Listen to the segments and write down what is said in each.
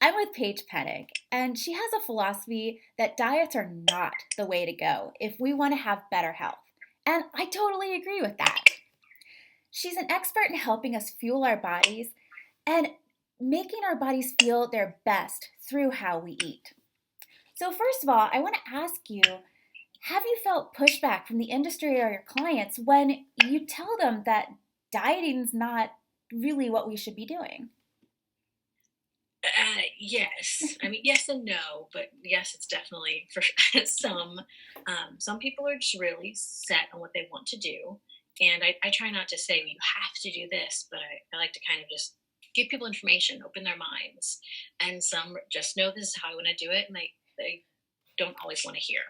I'm with Paige Penick, and she has a philosophy that diets are not the way to go if we want to have better health. And I totally agree with that. She's an expert in helping us fuel our bodies and making our bodies feel their best through how we eat. So, first of all, I want to ask you, have you felt pushback from the industry or your clients when you tell them that dieting's not really what we should be doing? Yes. I mean, yes and no, but yes, it's definitely for some. Some people are just really set on what they want to do, and I try not to say you have to do this, but I like to kind of just give people information, open their minds, and some just know this is how I want to do it, and they don't always want to hear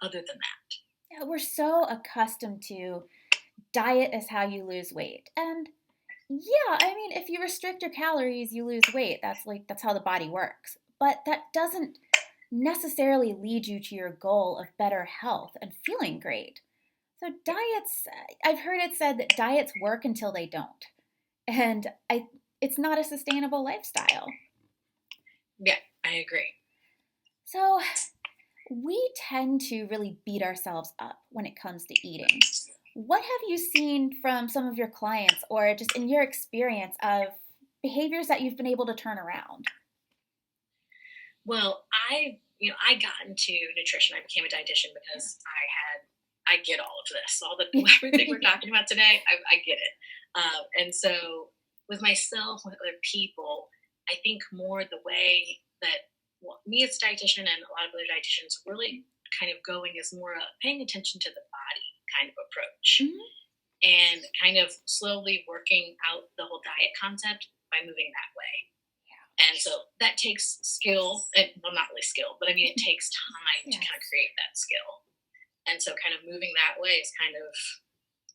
other than that. Yeah, we're so accustomed to diet is how you lose weight. And yeah, I mean, if you restrict your calories, you lose weight. That's how the body works. But that doesn't necessarily lead you to your goal of better health and feeling great. So diets, I've heard it said that diets work until they don't. And it's not a sustainable lifestyle. Yeah, I agree. So we tend to really beat ourselves up when it comes to eating. What have you seen from some of your clients or just in your experience of behaviors that you've been able to turn around? Well, I got into nutrition. I became a dietitian because I get all of this, all the everything we're talking about today. I get it, and so with myself, with other people, I think more the way that me as a dietitian and a lot of other dietitians really kind of going is more paying attention to the body kind of approach Mhm. and kind of slowly working out the whole diet concept by moving that way. And so that takes skill, and well, not really skill, but I mean, it takes time to kind of Yes. create that skill. And so, kind of moving that way is kind of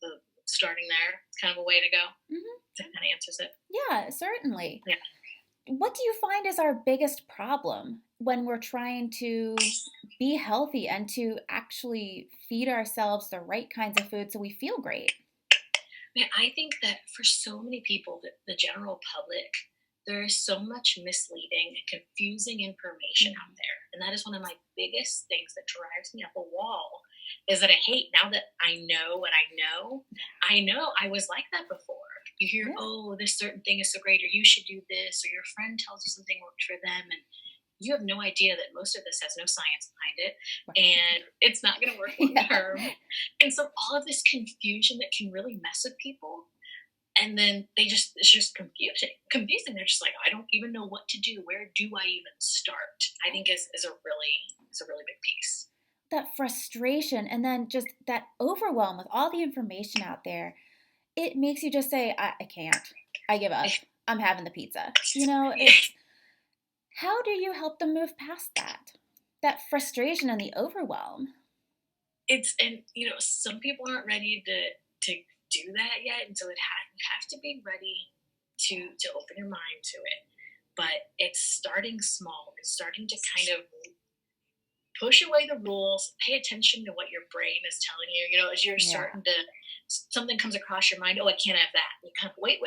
the starting there. It's kind of a way to go. Hmm. That kind of answers it. Yeah, certainly. Yeah. What do you find is our biggest problem when we're trying to be healthy and to actually feed ourselves the right kinds of food so we feel great? Man, I think that for so many people, the general public, there is so much misleading and confusing information out Mhm. there. And that is one of my biggest things that drives me up a wall is that I hate now that I know what I know I was like that before. You hear, Yeah. oh, this certain thing is so great, or you should do this, or your friend tells you something worked for them, and you have no idea that most of this has no science behind it Right. and it's not going to work long Yeah. term. And so all of this confusion that can really mess with people, and then it's just confusing. They're just like, I don't even know what to do. Where do I even start? I think is a really big piece. That frustration and then just that overwhelm with all the information out there, it makes you just say, I can't. I give up. I'm having the pizza. It's how do you help them move past that? That frustration and the overwhelm. It's and some people aren't ready to do that yet, and so you have to be ready to open your mind to it. But it's starting small. It's starting to kind of push away the rules, pay attention to what your brain is telling you. As you're Yeah. starting to something comes across your mind, oh, I can't have that. You kind of wait.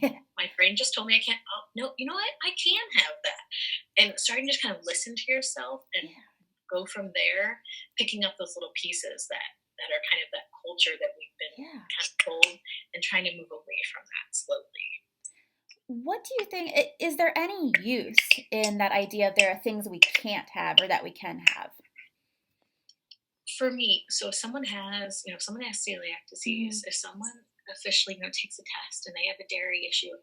Yeah. My brain just told me I can't. Oh no, you know what? I can have that. And starting to just kind of listen to yourself and Yeah. go from there, picking up those little pieces that are kind of that culture that we've been Yeah. kind of told and trying to move away from that slowly. What do you think? Is there any use in that idea of there are things we can't have or that we can have? For me, so if someone has celiac Hmm. disease, if someone officially, takes a test and they have a dairy issue, a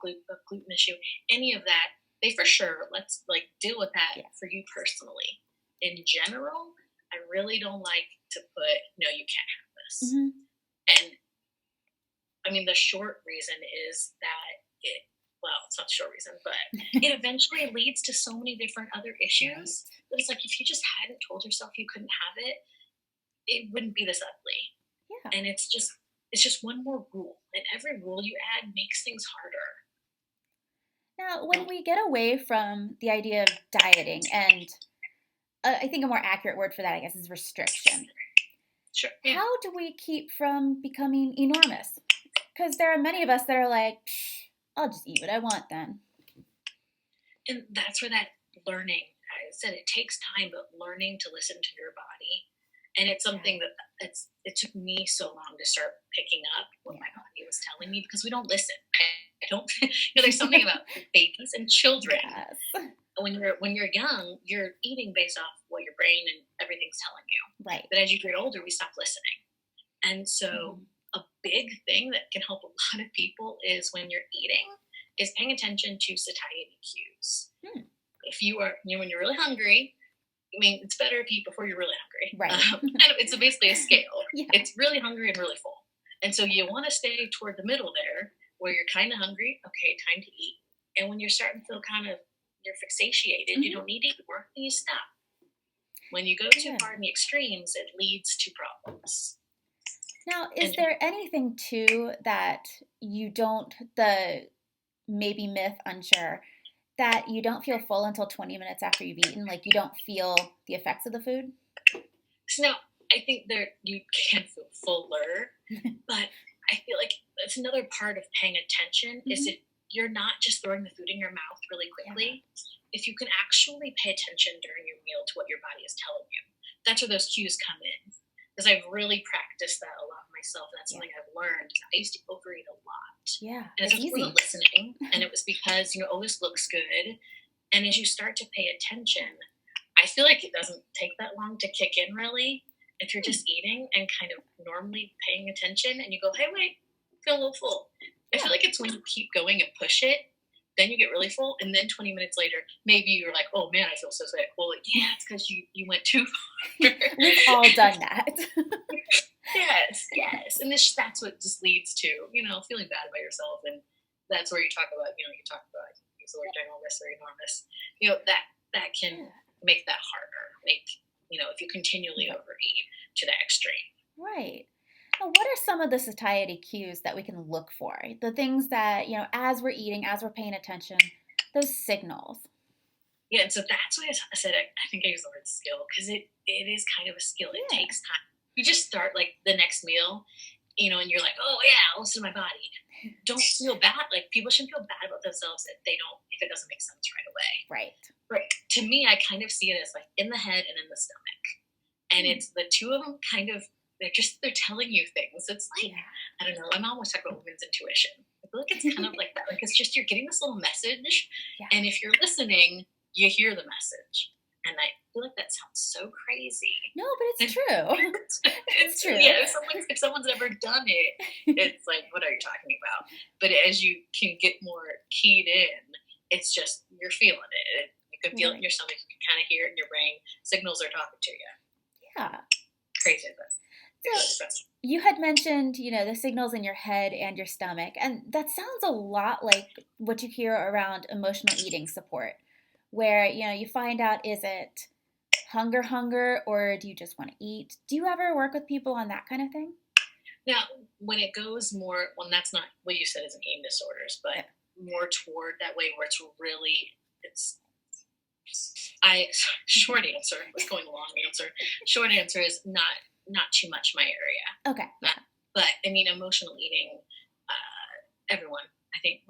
gluten issue, any of that, they for sure let's like deal with that Yeah. for you personally. In general, I really don't like to put no, you can't have this. Hmm. And I mean, the short reason is that it's not the short reason, but it eventually leads to so many different other Right. issues that it's like if you just hadn't told yourself you couldn't have it, it wouldn't be this ugly. Yeah. And it's just one more rule, and every rule you add makes things harder. Now, when we get away from the idea of dieting, and I think a more accurate word for that, I guess, is restriction, Sure, yeah. how do we keep from becoming enormous? Because there are many of us that are like, Psh, I'll just eat what I want then. And that's where that learning. I said it takes time, but learning to listen to your body. And it's something that it took me so long to start picking up what my body was telling me, because we don't listen. I don't, there's something about babies and children. Yes. When you're young, you're eating based off what your brain and everything's telling you. Right. But as you get older, we stop listening. And so a big thing that can help a lot of people is when you're eating is paying attention to satiety cues. If you are, when you're really hungry, I mean, it's better if you eat before you're really hungry. Right. It's basically a scale. Yeah. It's really hungry and really full. And so you want to stay toward the middle there, where you're kind of hungry. Okay, time to eat. And when you're starting to feel you're fixated, you don't need to eat more, then you stop. When you go too far in the extremes, it leads to problems. Now, is there anything too that you don't, the maybe myth, unsure, that you don't feel full until 20 minutes after you've eaten? Like you don't feel the effects of the food? So now, I think you can feel fuller, but I feel like that's another part of paying attention is if you're not just throwing the food in your mouth really quickly, if you can actually pay attention during your meal to what your body is telling you. That's where those cues come in. Because I've really practiced that a lot myself. That's something I've learned. I used to overeat a lot. Yeah, and it's easy. Listening, and it was because, oh, this looks good. And as you start to pay attention, I feel like it doesn't take that long to kick in, really. If you're just eating and kind of normally paying attention and you go, hey, wait, I feel a little full. I feel like it's when you keep going and push it, then you get really full. And then 20 minutes later, maybe you're like, oh man, I feel so sick. Well, yeah, it's because you went too far. We've all done that. Yes. And that's what just leads to, feeling bad about yourself. And that's where you talk about, use the word ginormous or enormous. That can make that harder. If you continually overeat to the extreme. Right. Now, what are some of the satiety cues that we can look for? The things that, as we're eating, as we're paying attention, those signals. Yeah, and so that's why I said I think I use the word skill, because it is kind of a skill. It takes time. You just start like the next meal, and you're like, oh yeah, I'll listen to my body. Don't feel bad. Like people shouldn't feel bad about themselves if it doesn't make sense right away. Right. To me, I kind of see it as like in the head and in the stomach. And it's the two of them they're telling you things. It's like, I don't know, my mom always talked about women's intuition. I feel like it's kind of like that. Like it's just, you're getting this little message. And if you're listening, you hear the message. And I feel like that sounds so crazy. No, but it's true. It's true. Yeah, if someone's ever done it, it's like, what are you talking about? But as you can get more keyed in, it's just, you're feeling it. You can feel it in your stomach. You can kind of hear it in your brain. Signals are talking to you. Yeah. Crazy, but so you had mentioned, the signals in your head and your stomach, and that sounds a lot like what you hear around emotional eating support, where, you find out, is it hunger, or do you just want to eat? Do you ever work with people on that kind of thing? Now, when it goes more, well, that's not what you said isn't eating disorders, but more toward that way where short answer, was going long answer. Short answer is not too much my area. Okay. But I mean, emotional eating, everyone, I think,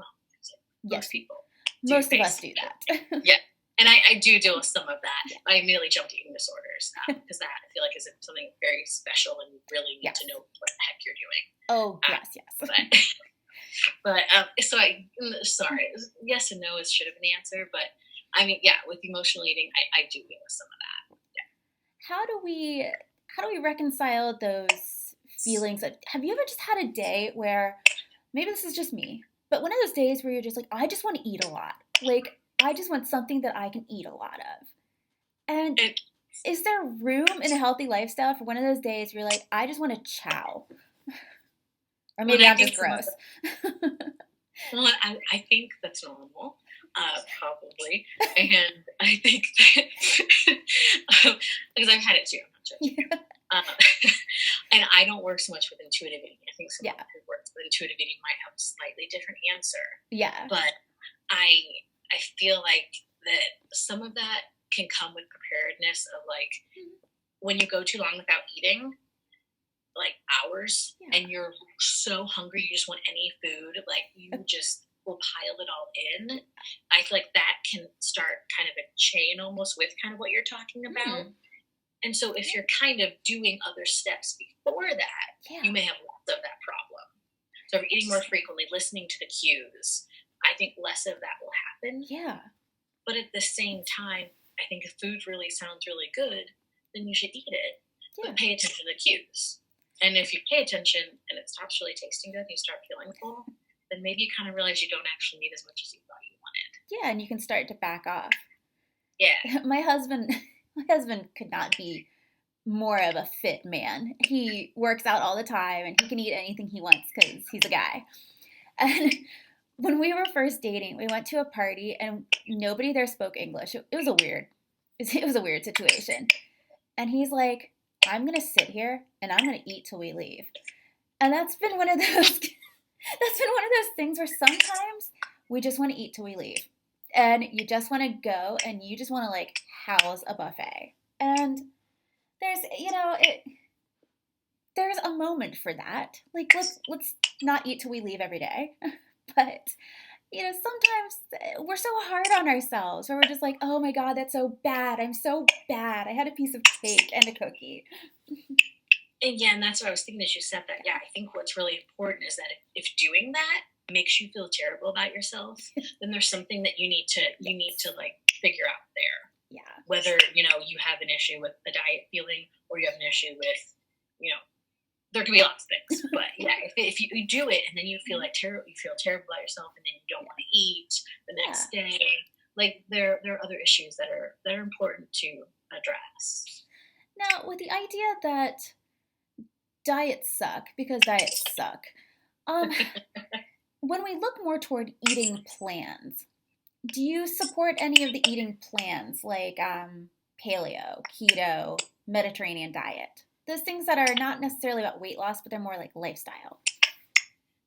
most people. Most of us do that. Yeah. And I do deal with some of that. I immediately jumped to eating disorders because that I feel like is something very special and you really need to know what the heck you're doing. Oh, yes. Sorry, yes and no should have been the answer, but I mean, with emotional eating, I do deal with some of that. Yeah. How do we reconcile those feelings? Have you ever just had a day where, maybe this is just me, but one of those days where you're just like, I just want to eat a lot. Like, I just want something that I can eat a lot of. And is there room in a healthy lifestyle for one of those days where you're like, I just want to chow? Or maybe I'm just gross. Well, I think that's normal, probably. And I think that, because I've had it too, I'm not judging you. And I don't work so much with intuitive eating. I think someone who works with intuitive eating might have a slightly different answer. Yeah. But I feel like that some of that can come with preparedness of like, when you go too long without eating, like hours, and you're so hungry, you just want any food, like you just will pile it all in. I feel like that can start kind of a chain almost with kind of what you're talking about. And so if you're kind of doing other steps before that, you may have less of that problem. So if you're eating more frequently, listening to the cues, I think less of that will happen. Yeah. But at the same time, I think if food really sounds really good, then you should eat it. Yeah. But pay attention to the cues. And if you pay attention and it stops really tasting good and you start feeling full, then maybe you kind of realize you don't actually need as much as you thought you wanted. Yeah, and you can start to back off. Yeah. My husband could not be more of a fit man. He works out all the time and he can eat anything he wants because he's a guy. And when we were first dating, we went to a party and nobody there spoke English. It was a weird situation. And he's like, I'm going to sit here and I'm going to eat till we leave. And that's been one of those things where sometimes we just want to eat till we leave. And you just want to go and you just want to like house a buffet. And there's a moment for that. Like let's not eat till we leave every day. But sometimes we're so hard on ourselves where we're just like, oh my God, that's so bad. I'm so bad. I had a piece of cake and a cookie. And yeah, and that's what I was thinking as you said that. Yeah, I think what's really important is that if doing that makes you feel terrible about yourself, then there's something that you need to like figure out there. Yeah. Whether, you have an issue with the diet feeling or you have an issue with, there could be lots of things. But yeah, if you do it and then you feel you feel terrible about yourself and then you don't want to eat the next day, like there are other issues that are important to address. Now, with the idea that diets suck because diets suck, when we look more toward eating plans, do you support any of the eating plans like paleo, keto, Mediterranean diet? Those things that are not necessarily about weight loss, but they're more like lifestyle.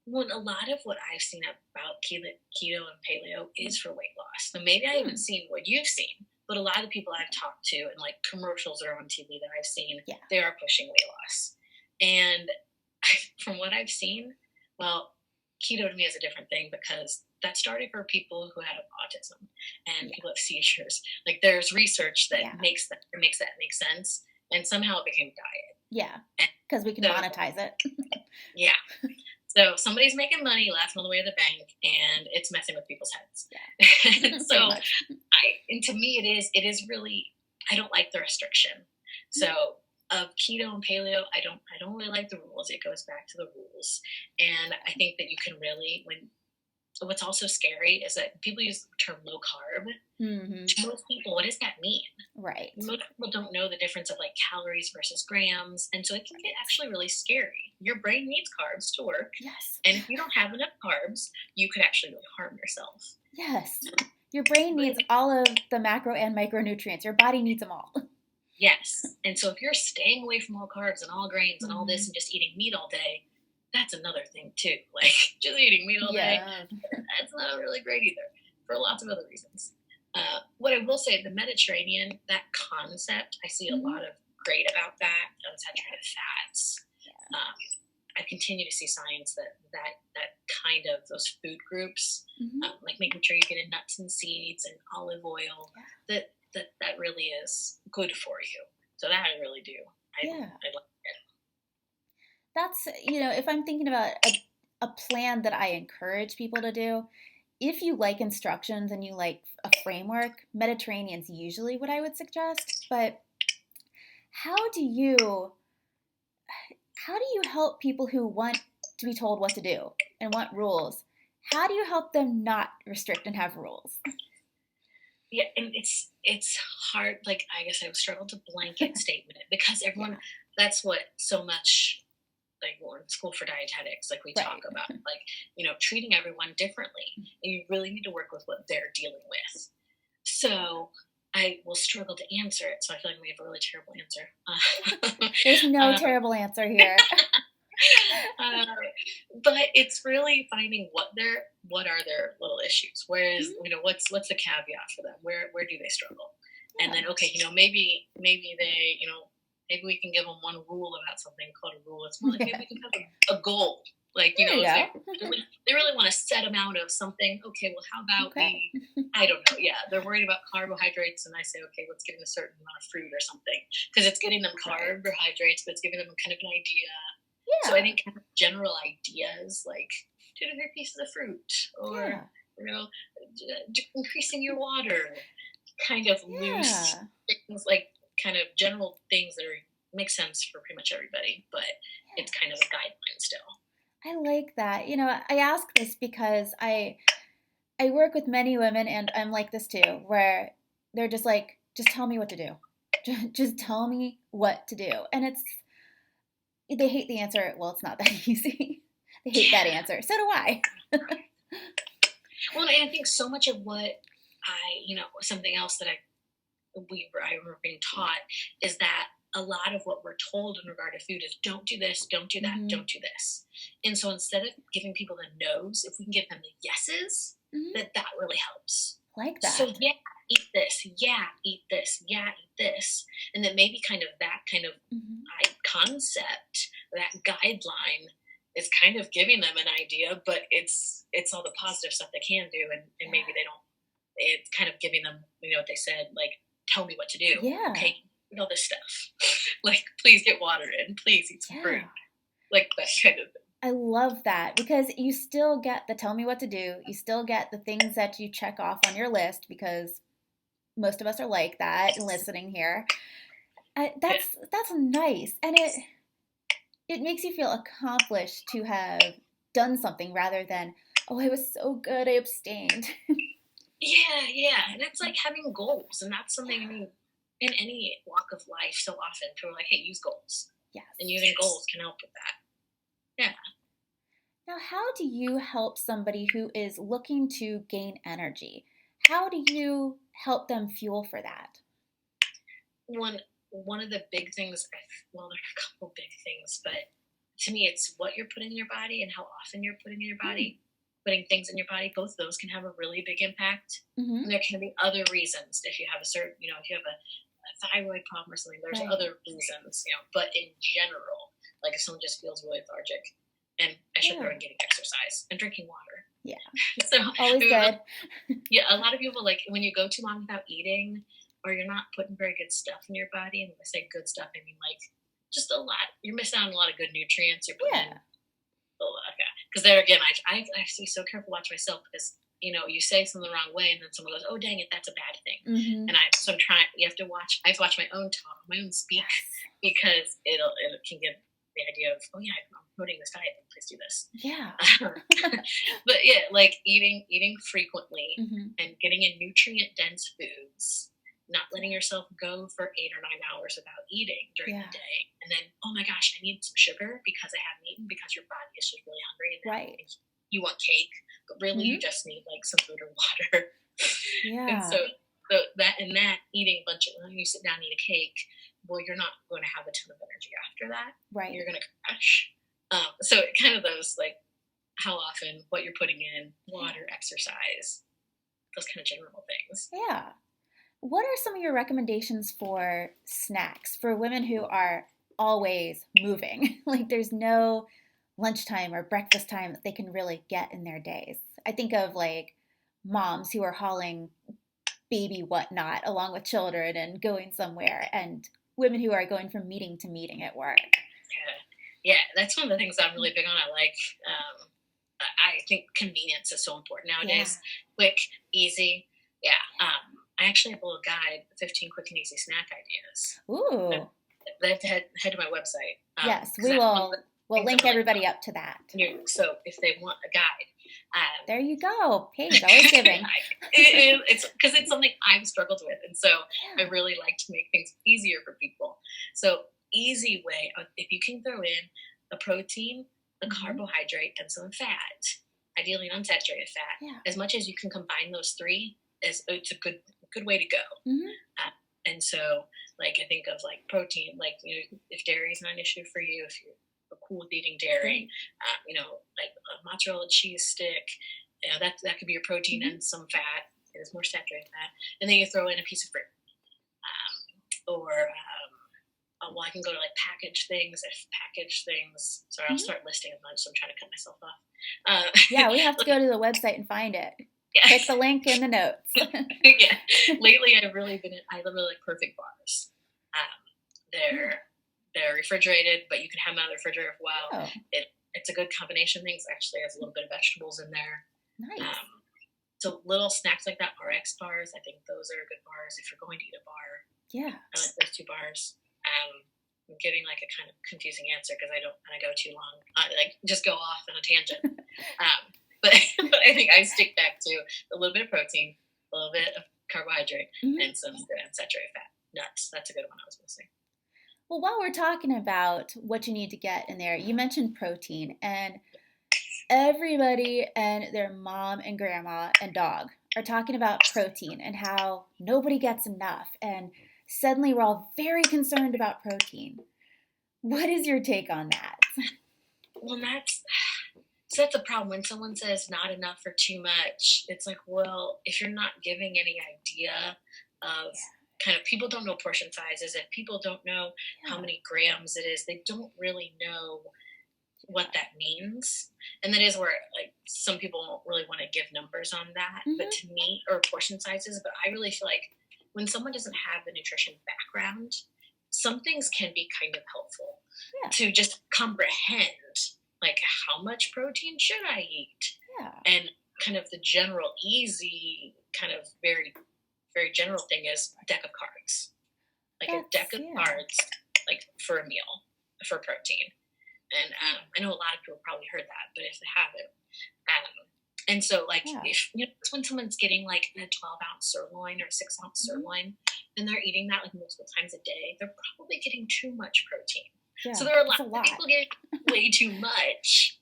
Well, a lot of what I've seen about keto and paleo is for weight loss. So maybe I haven't seen what you've seen, but a lot of the people I've talked to and like commercials that are on TV that I've seen, they are pushing weight loss. And from what I've seen, well, keto to me is a different thing because that started for people who have autism and people with seizures. Like there's research that makes that make sense, and somehow it became diet. Yeah, because we can monetize it. Yeah. So somebody's making money, laughing all the way to the bank, and it's messing with people's heads. Yeah. So to me, it is really, I don't like the restriction. So of keto and paleo, I don't really like the rules. It goes back to the rules. And I think that you can really, what's also scary is that people use the term low carb. Mm-hmm. To most people, what does that mean? Right. Most people don't know the difference of like calories versus grams. And so it can get actually really scary. Your brain needs carbs to work. Yes. And if you don't have enough carbs, you could actually really harm yourself. Yes. Your brain needs all of the macro and micronutrients. Your body needs them all. Yes. And so if you're staying away from all carbs and all grains and all this and just eating meat all day, that's another thing too. Like just eating meat all day, that's not really great either for lots of other reasons. What I will say, the Mediterranean, that concept, I see a lot of great about that. Unsaturated fats. Yeah. I continue to see science that kind of those food groups, like making sure you get in nuts and seeds and olive oil, that really is good for you. So that I really do. I like it. That's, if I'm thinking about a plan that I encourage people to do, if you like instructions and you like a framework, Mediterranean's usually what I would suggest. But how do you help people who want to be told what to do and want rules? How do you help them not restrict and have rules? Yeah, and it's hard. Like, I guess I would struggle to blanket statement it because everyone, that's what so much, like we're in school for dietetics, like we talk about, like, treating everyone differently. And you really need to work with what they're dealing with. So I will struggle to answer it. So I feel like we have a really terrible answer. There's no terrible answer here. But it's really finding what are their little issues. Where is, what's the caveat for them? Where do they struggle? And then, okay, maybe they, maybe we can give them one rule about something called a rule. It's more like maybe we can have a goal. Like, There you if go. they really want a set amount of something, okay, well, how about Okay. I don't know. Yeah, they're worried about carbohydrates, and I say, okay, let's give them a certain amount of fruit or something, because it's getting them Right. carbohydrates, but it's giving them kind of an idea. So I Yeah. think kind of general ideas like 2 to 3 pieces of fruit, or Yeah. increasing your water, kind of loose Yeah. things, like kind of general things that make sense for pretty much everybody, but it's kind of a guideline still. I like that. I ask this because I work with many women, and I'm like this too, where they're just like, just tell me what to do. Just tell me what to do. And they hate the answer. Well, it's not that easy. They hate that Yeah. answer. So do I. Well, and I think so much of what something else that I remember being taught is that a lot of what we're told in regard to food is don't do this, don't do that, Hmm. don't do this. And so instead of giving people the no's, if we can give them the yeses, Hmm. that really helps. Like So that. yeah, eat this, yeah, eat this, yeah, eat this. And then maybe kind of that kind of Hmm. concept, that guideline is kind of giving them an idea, but it's all the positive stuff they can do, and maybe they don't. It's kind of giving them, what they said, like, tell me what to do. Yeah. Okay, eat all this stuff. Like, please get water in, please eat some fruit, Yeah. like that kind of thing. I love that because you still get the tell me what to do. You still get the things that you check off on your list because most of us are like that listening here. Yeah, That's nice, and it makes you feel accomplished to have done something rather than, oh, I was so good, I abstained. yeah, and it's like having goals, and that's something, in any walk of life, so often people are like, hey, use goals, Yes. and using goals can help with that. Yeah. Now, how do you help somebody who is looking to gain energy? How do you help them fuel for that? One of the big things, well, there are a couple big things, but to me, it's what you're putting in your body and how often you're putting in your Mm. body, putting things in your body. Both those can have a really big impact. Mm-hmm. And there can be other reasons. If you have if you have a thyroid problem or something, there's Right. other reasons, but in general, like if someone just feels really lethargic, and I should throw Yeah. in getting exercise and drinking water. Yeah. So, Always good. yeah, a lot of people, like, when you go too long without eating, or you're not putting very good stuff in your body, and when I say good stuff, I mean like just a lot. You're missing out on a lot of good nutrients. You're putting in Yeah. a lot. Okay. Because there again, I have to be so careful watch myself, because you say something the wrong way, and then someone goes, "Oh, dang it, that's a bad thing." Mm-hmm. And I'm trying. You have to watch. I have to watch my own talk, my own speak, Yes. because it can give the idea of, oh yeah, I'm promoting this diet, please do this. Yeah. But yeah, like eating frequently, Mm-hmm. and getting in nutrient dense foods, not letting yourself go for 8 or 9 hours without eating during Yeah. the day, and then, oh my gosh, I need some sugar because I haven't eaten, because your body is just really hungry, and Right. you want cake, but really you Mm-hmm. just need like some food or water. And Yeah. so that eating a bunch of, when you sit down and eat a cake, well, you're not going to have a ton of energy after that. Right. You're going to crash. So kind of those, like, how often, what you're putting in, water, exercise, those kind of general things. Yeah. What are some of your recommendations for snacks for women who are always moving? Like there's no lunchtime or breakfast time that they can really get in their days. I think of like moms who are hauling baby whatnot along with children and going somewhere, and women who are going from meeting to meeting at work. Yeah, that's one of the things I'm really big on. I think convenience is so important nowadays. Quick, easy. Yeah. I actually have a little guide, 15 quick and easy snack ideas. Ooh. That head to my website. Yes, we will. We'll link everybody up to that. So if they want a guide, there you go. Paige, always giving. It's because it's something I've struggled with, and so I really like to make things easier for people. So easy way, if you can throw in a protein, a carbohydrate, and some fat, ideally an unsaturated fat. Yeah. As much as you can combine those three, it's a good way to go. Mm-hmm. And so, like, I think of like protein, like, if dairy is not an issue for you, if you're cool with eating dairy, like a mozzarella cheese stick, that could be your protein and some fat. It is more saturated fat, and then you throw in a piece of fruit, or well, I can go to like package things. If package things, sorry, I'll start listing a bunch. So I'm trying to cut myself off. Yeah, we have to go to the website and find it. Yeah. Click the link in the notes. Yeah. Lately, I really like Perfect bars. They're refrigerated, but you can have them out of the refrigerator for a while. Oh, It's a good combination of things. Actually, has a little bit of vegetables in there. nice. So little snacks like that, RX bars, I think those are good bars if you're going to eat a bar. Yeah. I like those 2 bars. I'm giving like a kind of confusing answer because I don't want to go too long. Just go off on a tangent. But I think I stick back to a little bit of protein, a little bit of carbohydrate, and some unsaturated fat. Nuts. That's a good one I was missing. Well, while we're talking about what you need to get in there, you mentioned protein, and everybody and their mom and grandma and dog are talking about protein and how nobody gets enough. And suddenly we're all very concerned about protein. What is your take on that? Well, that's a problem. When someone says not enough or too much, it's like, well, if you're not giving any idea of kind of, people don't know portion sizes. If people don't know how many grams it is, they don't really know what that means. And that is where like some people don't really want to give numbers on that, but to me, or portion sizes, but I really feel like when someone doesn't have the nutrition background, some things can be kind of helpful to just comprehend, like, how much protein should I eat? And kind of the general easy, kind of very, very general thing is deck of cards. Like a deck of cards, like for a meal, for protein. And I know a lot of people probably heard that, but if they haven't, and so like if it's when someone's getting like a 12-ounce sirloin or a 6-ounce sirloin, and they're eating that like multiple times a day, they're probably getting too much protein. So there are a lot of people getting way too much.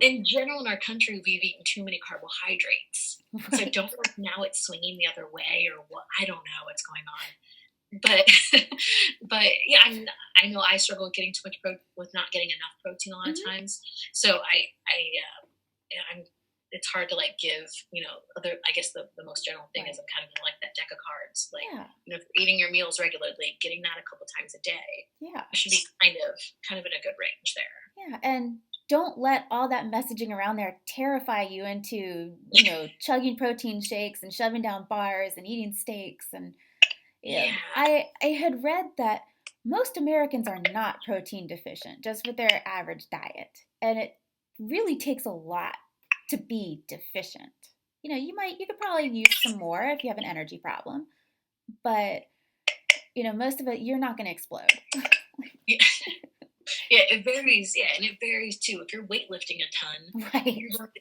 In general, in our country, we've eaten too many carbohydrates. So I don't know if now it's swinging the other way or what. I don't know what's going on. But yeah, I know I struggle with getting too much with not getting enough protein a lot of times. So I'm it's hard to like give, other, I guess the most general thing is I'm kind of like that deck of cards. Like, if you're eating your meals regularly, getting that a couple times a day, should be kind of in a good range there. Yeah, and don't let all that messaging around there terrify you into, chugging protein shakes and shoving down bars and eating steaks. And I had read that most Americans are not protein deficient, just with their average diet. And it really takes a lot to be deficient. You could probably use some more if you have an energy problem, but most of it, you're not going to explode. Yeah, it varies. Yeah, and it varies too. If you're weightlifting a ton, right?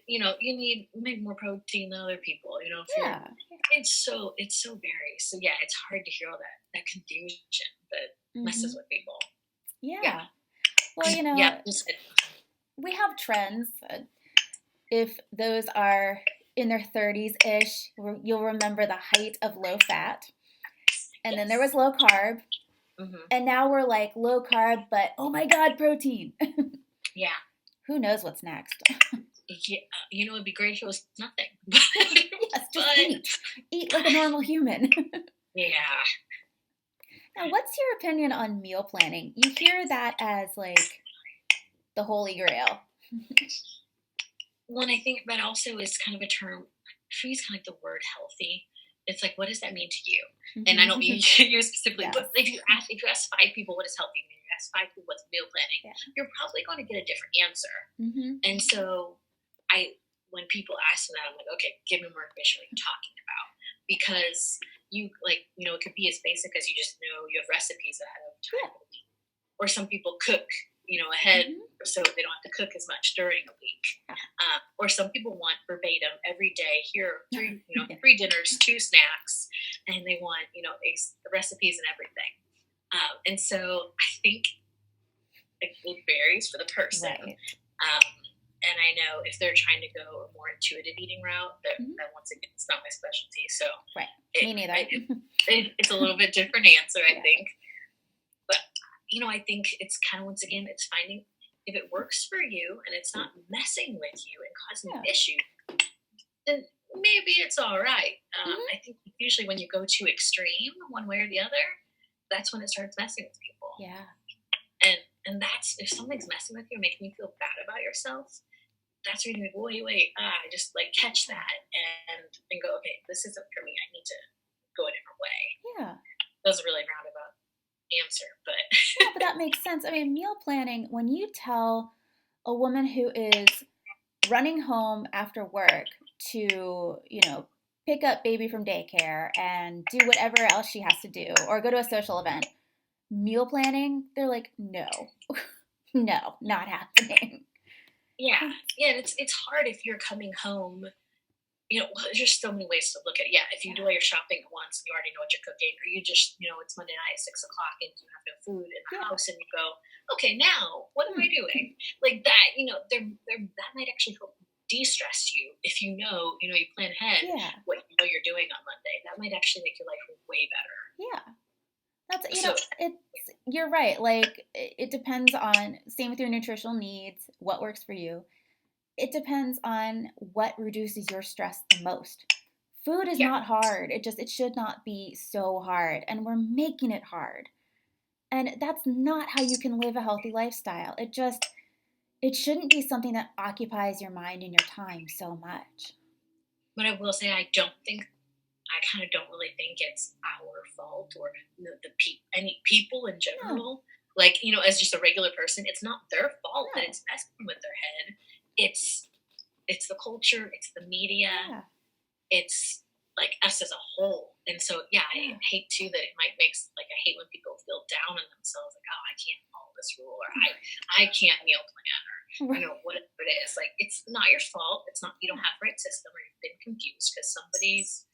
You need maybe more protein than other people. It's so varies. So yeah, it's hard to hear all that confusion that messes with people. Yeah. Well, we have trends. If those are in their 30s-ish, you'll remember the height of low fat. And then there was low carb. And now we're like low carb, but oh my God, protein. Yeah. Who knows what's next? Yeah, it'd be great if it was nothing. Yes, just eat like a normal human. Yeah. Now, what's your opinion on meal planning? You hear that as like the holy grail. Well, and I think that also is kind of a term. I use kind of like the word healthy. It's like, what does that mean to you? And I don't mean you specifically, but if you ask 5 people what is healthy, and you ask 5 people what's meal planning, you're probably going to get a different answer. And so when people ask me that, I'm like, okay, give me more information what you're talking about. Because it could be as basic as you just know you have recipes ahead of time. Or some people cook, ahead so they don't have to cook as much during a week. Or some people want verbatim every day, here, 3 dinners, 2 snacks, and they want, the recipes and everything. And so I think it varies for the person. Right. And I know if they're trying to go a more intuitive eating route, that once again, it's not my specialty. So me neither. It's a little bit different answer, I think. But, I think it's kind of, once again, it's finding if it works for you and it's not messing with you and causing an issue, then maybe it's all right. I think usually when you go too extreme one way or the other, that's when it starts messing with people. Yeah. And that's, if something's messing with you, making you feel bad about yourself, that's when you're like, wait, just like catch that and go, okay, this isn't for me. I need to go a different way. Yeah. That was a really roundabout answer, but Yeah, but that makes sense. I mean, meal planning, when you tell a woman who is running home after work to, pick up baby from daycare and do whatever else she has to do or go to a social event, meal planning, they're like, no, no, not happening. yeah, it's hard if you're coming home. There's just so many ways to look at it. Yeah, if you do all your shopping at once and you already know what you're cooking, or you just, it's Monday night at 6 o'clock and you have no food in the house, and you go, okay, now what am I doing? Like that, that might actually help de-stress you if you plan ahead what you're doing on Monday. That might actually make your life way better. Yeah. That's, you're right. Like, it depends on, same with your nutritional needs, what works for you. It depends on what reduces your stress the most. Food is not hard. It should not be so hard. And we're making it hard. And that's not how you can live a healthy lifestyle. It shouldn't be something that occupies your mind and your time so much. But I will say, I kind of don't really think it's our fault or any people in general. No. Like, as just a regular person, it's not their fault that it's messing with their head. It's the culture, it's the media, it's like us as a whole. And so, I hate too that it might make, like, I hate when people feel down on themselves, like, oh, I can't follow this rule, or I can't meal plan, or whatever it is. Like, it's not your fault. It's not, you don't have the right system, or you've been confused because somebody's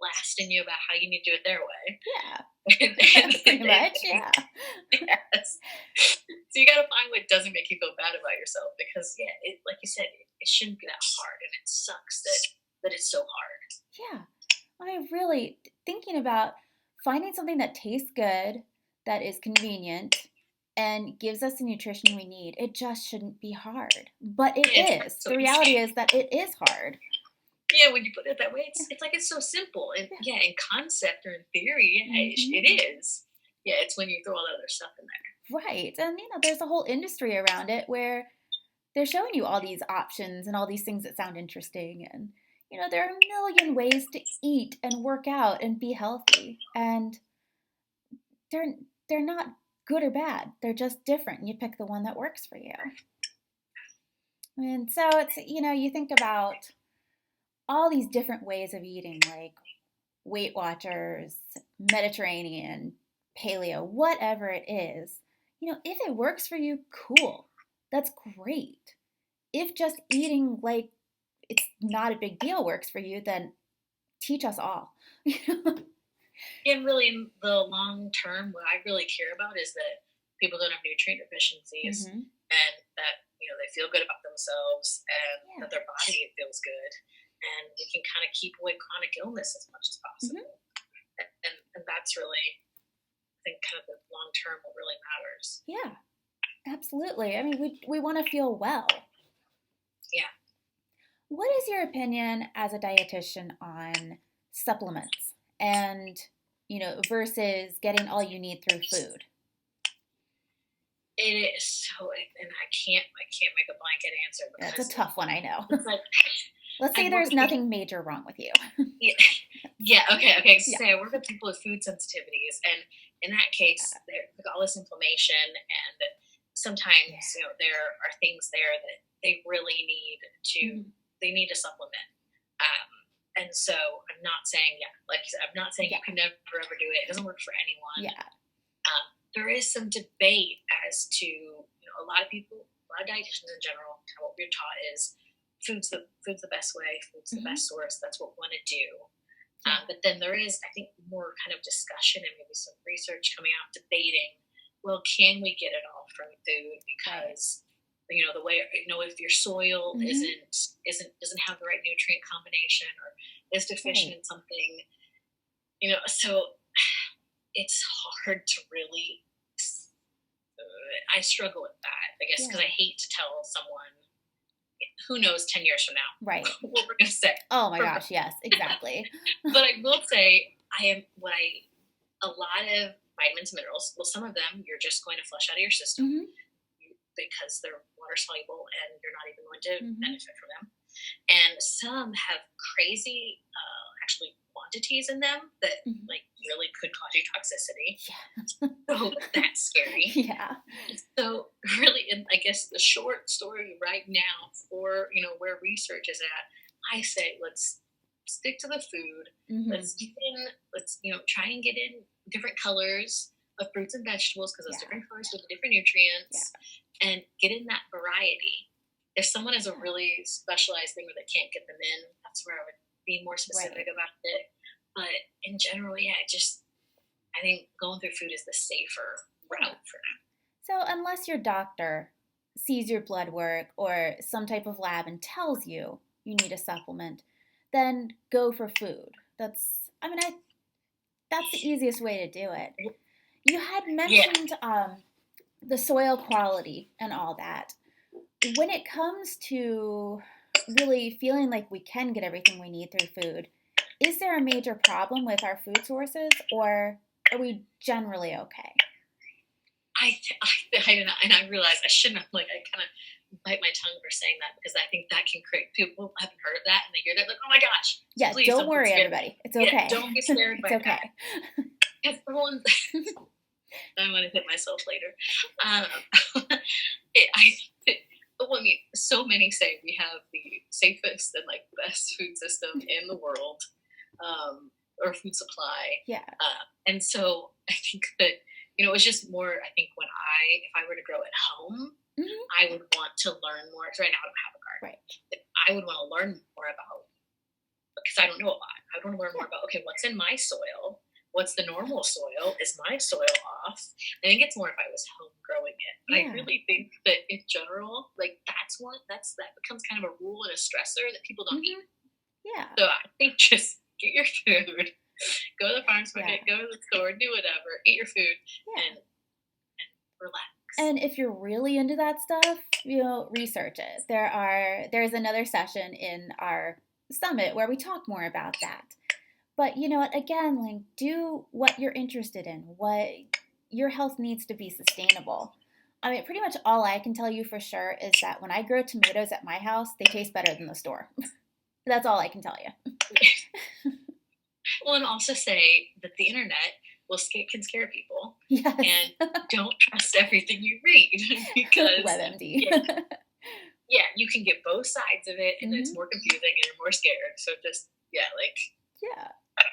blasting you about how you need to do it their way. Yeah. Pretty much, yeah. Yes. So you got to find what doesn't make you feel bad about yourself, because like you said, it shouldn't be that hard, and it sucks that it's so hard. Yeah. I really thinking about finding something that tastes good, that is convenient, and gives us the nutrition we need. It just shouldn't be hard, but it is. The reality is that it is hard. Yeah, when you put it that way, it's like it's so simple, and in concept or in theory, it is. Yeah, it's when you throw all that other stuff in there. Right, and there's a whole industry around it where they're showing you all these options and all these things that sound interesting, and there are a million ways to eat and work out and be healthy, and they're not good or bad. They're just different. You pick the one that works for you. And so it's you think about all these different ways of eating, like Weight Watchers, Mediterranean, paleo, whatever it is. If it works for you, cool. That's great. If just eating like it's not a big deal works for you, then teach us all. And really, in the long term, what I really care about is that people don't have nutrient deficiencies, and that they feel good about themselves, and that their body feels good, and we can kind of keep away chronic illness as much as possible. And that's really, I think, kind of the long term what really matters. Yeah, absolutely. I mean, we want to feel well. Yeah. What is your opinion as a dietitian on supplements and, versus getting all you need through food? It is so, and I can't make a blanket answer. That's a tough one, I know. It's like, let's say there's nothing major wrong with you. Okay. So I work with people with food sensitivities, and in that case, they've got all this inflammation, and sometimes there are things there that they really need to. They need to supplement. And so I'm not saying, like you said, I'm not saying you can never ever do it. It doesn't work for anyone. Yeah. There is some debate as to, a lot of dietitians in general, kind of what we're taught is food's the best way, food's the best source. That's what we want to do. But then there is, I think, more kind of discussion and maybe some research coming out debating, well, can we get it all from food? Because the way, if your soil doesn't have the right nutrient combination, or is deficient in something, so it's hard to really, I struggle with that, I guess, because I hate to tell someone, who knows 10 years from now, right, what we're going to say. Oh my gosh, yes, exactly. But I will say, a lot of vitamins and minerals. Well, some of them you're just going to flush out of your system Mm-hmm. because they're water soluble and you're not even going to Mm-hmm. benefit from them. And some have crazy, actually, quantities in them that Mm-hmm. like really could cause you toxicity. Yeah. So that's scary. Yeah. So really, I guess the short story right now for where research is at, I say let's stick to the food. Mm-hmm. Let's get in. Let's try and get in different colors of fruits and vegetables because those Yeah. different colors with different nutrients, and get in that variety. If someone has a really specialized thing where they can't get them in, that's where I would be more specific about it. But in general, yeah, I think going through food is the safer route for now. So unless your doctor sees your blood work or some type of lab and tells you you need a supplement, then go for food. That's the easiest way to do it. You had mentioned the soil quality and all that. When it comes to really feeling like we can get everything we need through food, is there a major problem with our food sources, or are we generally okay? I don't know, and I realize I shouldn't have, I kind of bite my tongue for saying that because I think that can create, people haven't heard of that and they hear that like, oh my gosh. Yeah, please don't worry, everybody. It's okay. Yeah, don't be scared by it's okay. that. Everyone's, I want to hit myself later. So many say we have the safest and best food system in the world, or food supply. Yeah. And so I think that, it's just more, I think if I were to grow at home, mm-hmm. I would want to learn more, because right now I don't have a garden. Right. I would want to learn more about, because I don't know a lot. I would want to learn more about, okay, what's in my soil? What's the normal soil? Is my soil off? I think it's more if I was home growing it. But I really think that in general, that becomes kind of a rule and a stressor that people don't mm-hmm. eat. Yeah. So I think just get your food, go to the farmer's market, go to the store, do whatever, eat your food, and relax. And if you're really into that stuff, research it. There's another session in our summit where we talk more about that. But you know what? Again, do what you're interested in. What your health needs to be sustainable. Pretty much all I can tell you for sure is that when I grow tomatoes at my house, they taste better than the store. That's all I can tell you. Well, and also say that the internet can scare people. Yes. And don't trust everything you read because WebMD. Yeah, you can get both sides of it, and mm-hmm. It's more confusing, and you're more scared. So just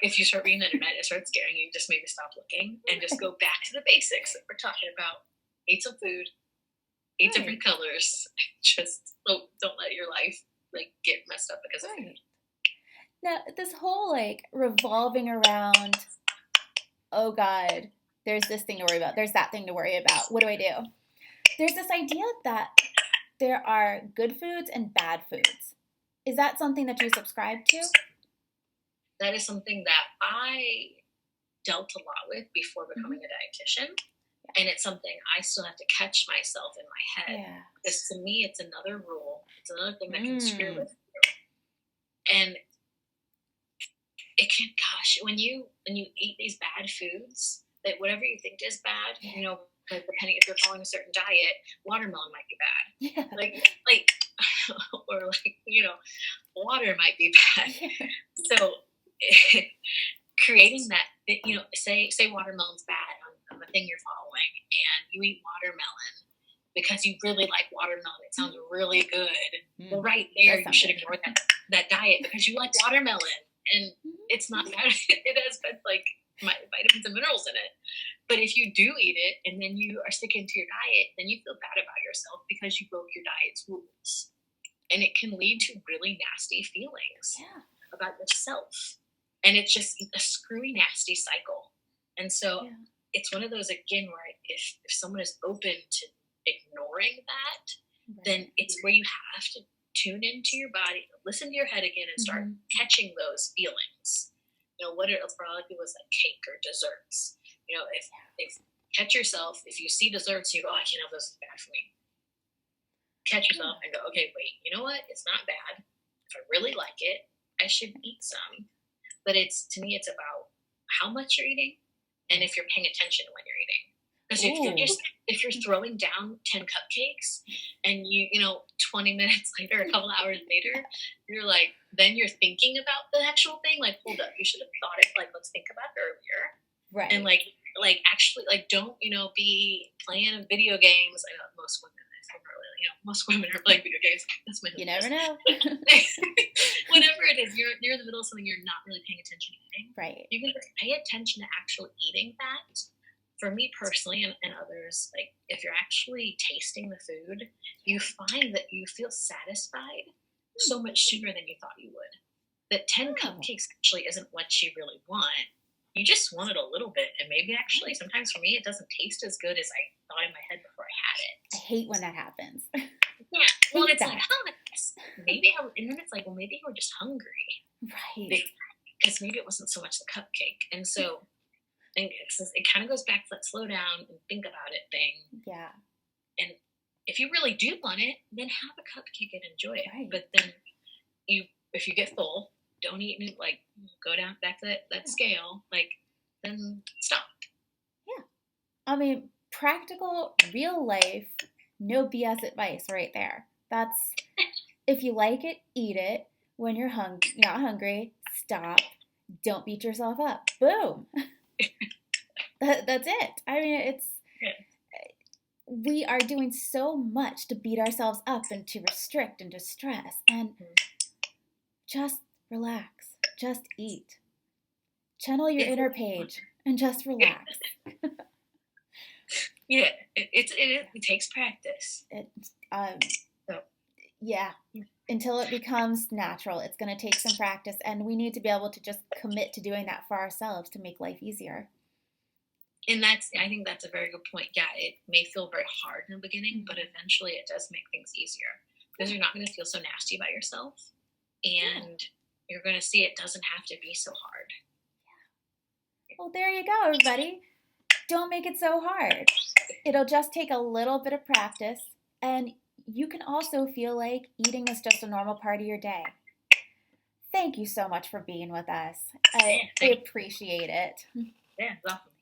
if you start reading the internet, it starts scaring you. Just maybe stop looking and just go back to the basics that we're talking about. Eat some food, eat different colors. Just don't let your life get messed up because of food. Now, this whole revolving around, oh God, there's this thing to worry about, there's that thing to worry about, what do I do? There's this idea that there are good foods and bad foods. Is that something that you subscribe to? That is something that I dealt a lot with before becoming a dietitian. And it's something I still have to catch myself in my head. Yeah. Because to me, it's another rule. It's another thing that can screw with you. And it can, when you eat these bad foods, that whatever you think is bad, depending if you're following a certain diet, watermelon might be bad. Yeah. Or water might be bad. Yeah. So creating that, say watermelon's bad on the thing you're following, and you eat watermelon because you really like watermelon. It sounds really good. Well, right there, you should ignore that diet because you like watermelon. And it's not bad. It has vitamins and minerals in it. But if you do eat it and then you are sticking to your diet, then you feel bad about yourself because you broke your diet's rules. And it can lead to really nasty feelings about yourself. And it's just a screwy, nasty cycle. And so it's one of those, again, where if someone is open to ignoring that, then it's where you have to tune into your body, listen to your head again, and start catching those feelings. What are for a lot of people is cake or desserts. If catch yourself, if you see desserts, you go, oh, I can't have this, it's bad for me. Catch yourself and go, okay, wait, you know what? It's not bad. If I really like it, I should eat some. But to me, it's about how much you're eating, and if you're paying attention when you're eating. Because Ooh. if you're throwing down 10 cupcakes and 20 minutes later, a couple hours later, you're like, then you're thinking about the actual thing. Like, hold up, you should have thought it. Like, let's think about it earlier. Right. And like actually, like, don't video games. I know most women. Most women are playing video games. That's my. You never know. Whatever it is, you're in the middle of something you're not really paying attention to eating. Right. You can pay attention to actually eating that. For me personally and others, like if you're actually tasting the food, you find that you feel satisfied so much sooner than you thought you would. That 10 cupcakes actually isn't what you really want. You just want it a little bit, and maybe actually sometimes for me it doesn't taste as good as I thought in my head before I had it. I hate when that happens. Yeah, well, it's like, maybe, and then it's like, well, maybe we're just hungry, right? Because maybe it wasn't so much the cupcake, and so. And it kind of goes back to that slow down and think about it thing. Yeah. And if you really do want it, then have a cupcake and enjoy it. Right. But then if you get full, don't eat it. Like, go down back to that scale. Like, then stop. Yeah. I mean, practical, real life, no BS advice right there. That's, if you like it, eat it. When you're not hungry, stop. Don't beat yourself up. Boom. That's it. I mean, we are doing so much to beat ourselves up and to restrict and to stress, and just relax, just eat, channel your inner Paige, and just relax. Yeah, it takes practice. Yeah, until it becomes natural, it's going to take some practice, and we need to be able to just commit to doing that for ourselves to make life easier. And I think that's a very good point. Yeah, it may feel very hard in the beginning, but eventually it does make things easier because you're not going to feel so nasty about yourself, and you're going to see it doesn't have to be so hard. Well, there you go, everybody. Don't make it so hard. It'll just take a little bit of practice, and you can also feel like eating is just a normal part of your day. Thank you so much for being with us. I appreciate it. Yeah, it's awesome.